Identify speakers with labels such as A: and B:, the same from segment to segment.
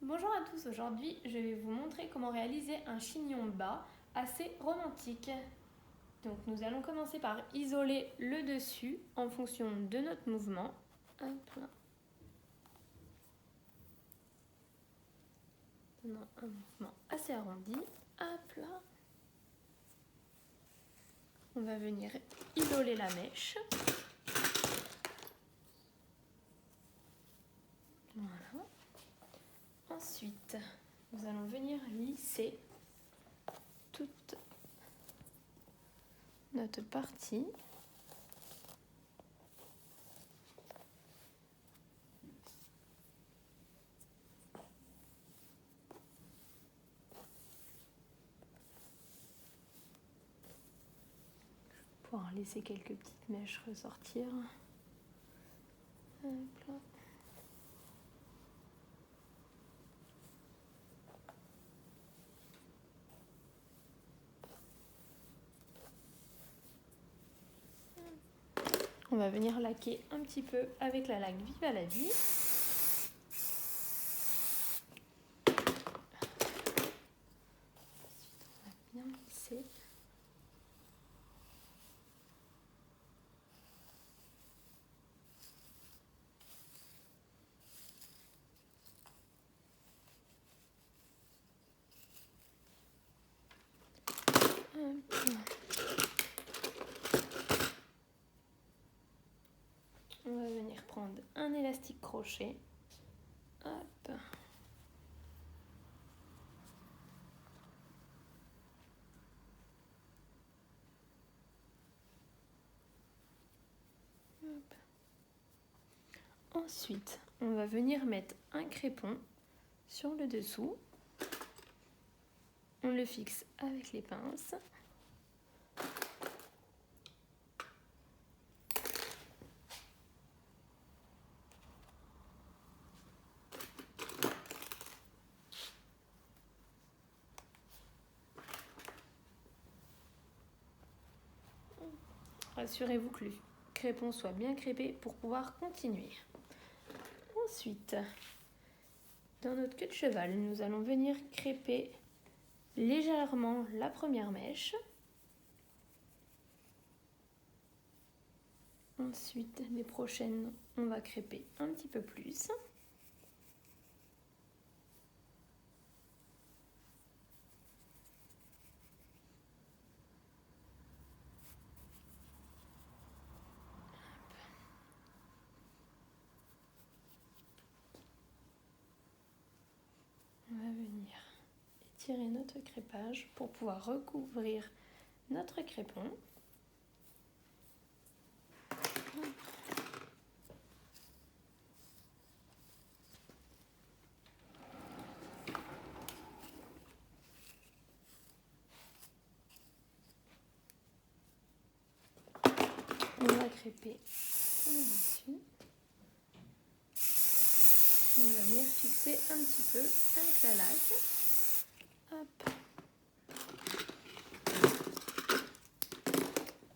A: Bonjour à tous, aujourd'hui je vais vous montrer comment réaliser un chignon bas assez romantique. Donc nous allons commencer par isoler le dessus en fonction de notre mouvement. Hop là. Donnant un mouvement assez arrondi. Hop là. On va venir isoler la mèche. Voilà. Ensuite, nous allons venir lisser toute notre partie. Pour laisser quelques petites mèches ressortir. Hop là. On va venir laquer un petit peu avec la laque Viva la Vie. Ensuite, on va bien lisser. On va venir prendre un élastique crochet. Hop. Hop. Ensuite, on va venir mettre un crépon sur le dessous. On le fixe avec les pinces. Assurez-vous que le crépon soit bien crêpé pour pouvoir continuer. Ensuite, dans notre queue de cheval, nous allons venir crêper légèrement la première mèche. Ensuite, les prochaines, on va crêper un petit peu plus. On va venir étirer notre crêpage pour pouvoir recouvrir notre crépon. On va crêper tout le dessus. On va venir fixer un petit peu avec la laque. Hop.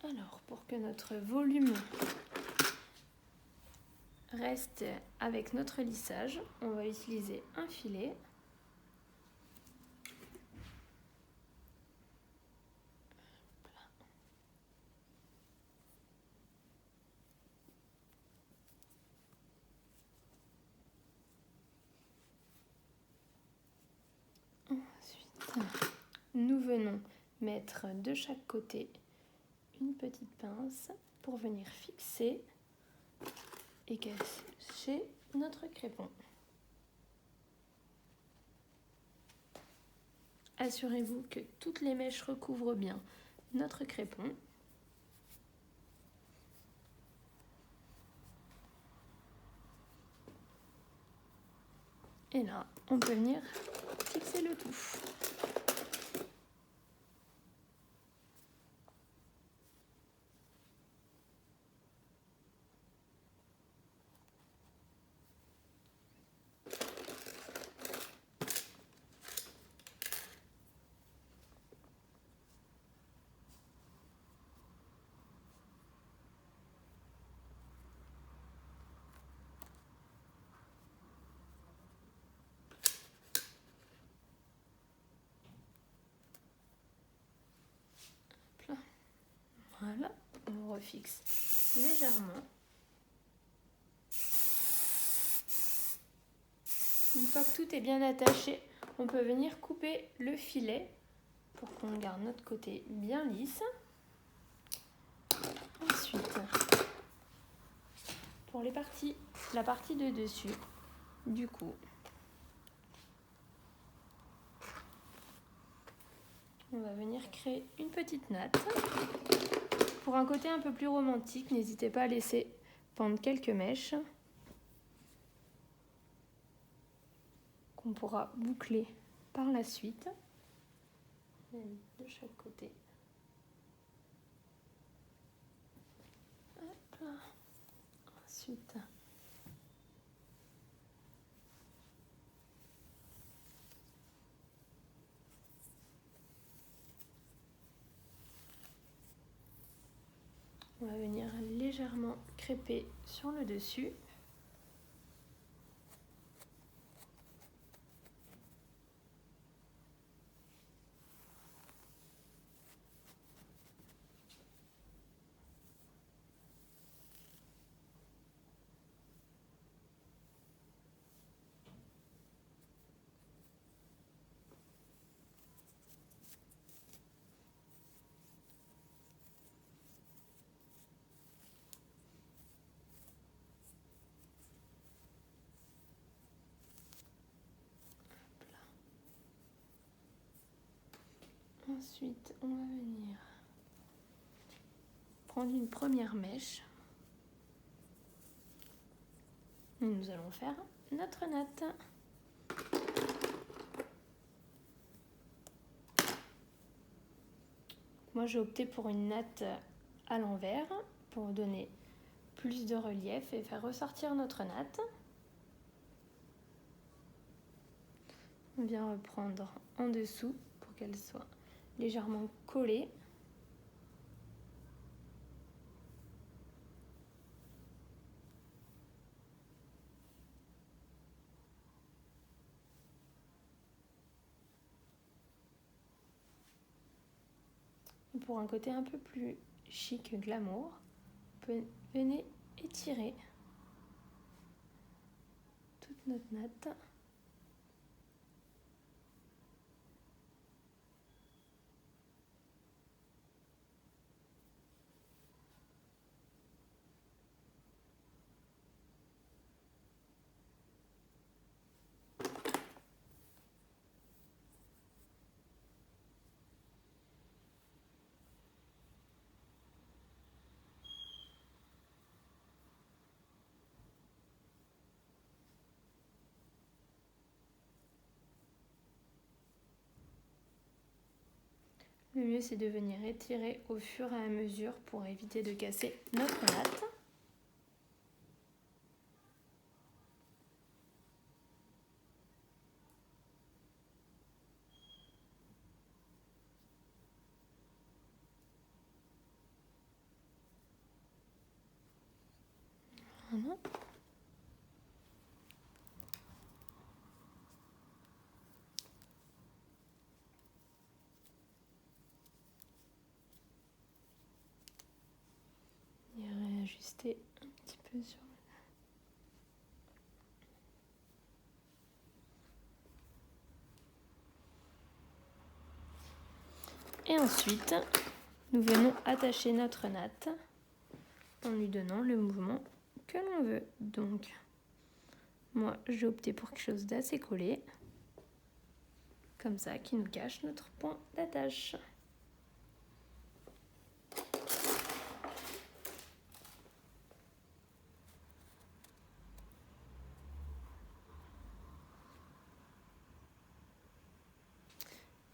A: Alors, pour que notre volume reste avec notre lissage, on va utiliser un filet. Ensuite, nous venons mettre de chaque côté une petite pince pour venir fixer et cacher notre crépon. Assurez-vous que toutes les mèches recouvrent bien notre crépon. Et là, on peut venir fixer le tout. refixe légèrement. Une fois que tout est bien attaché, on peut venir couper le filet pour qu'on garde notre côté bien lisse. Ensuite, pour la partie de dessus, du coup, on va venir créer une petite natte. Pour un côté un peu plus romantique, n'hésitez pas à laisser pendre quelques mèches qu'on pourra boucler par la suite de chaque côté. Hop là. Ensuite, on va venir légèrement crêper sur le dessus. Ensuite, on va venir prendre une première mèche et nous allons faire notre natte. Moi, j'ai opté pour une natte à l'envers pour donner plus de relief et faire ressortir notre natte. On vient reprendre en dessous pour qu'elle soit légèrement collée. Pour un côté un peu plus chic, glamour, venez étirer toute notre natte. Le mieux, c'est de venir étirer au fur et à mesure pour éviter de casser notre natte. Voilà. Et réajuster un petit peu sur le... Et ensuite, nous venons attacher notre natte en lui donnant le mouvement que l'on veut. Donc, moi, j'ai opté pour quelque chose d'assez collé, comme ça, qui nous cache notre point d'attache.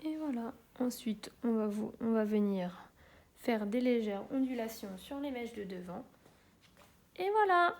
A: Et voilà. Ensuite, on va venir faire des légères ondulations sur les mèches de devant. Et voilà!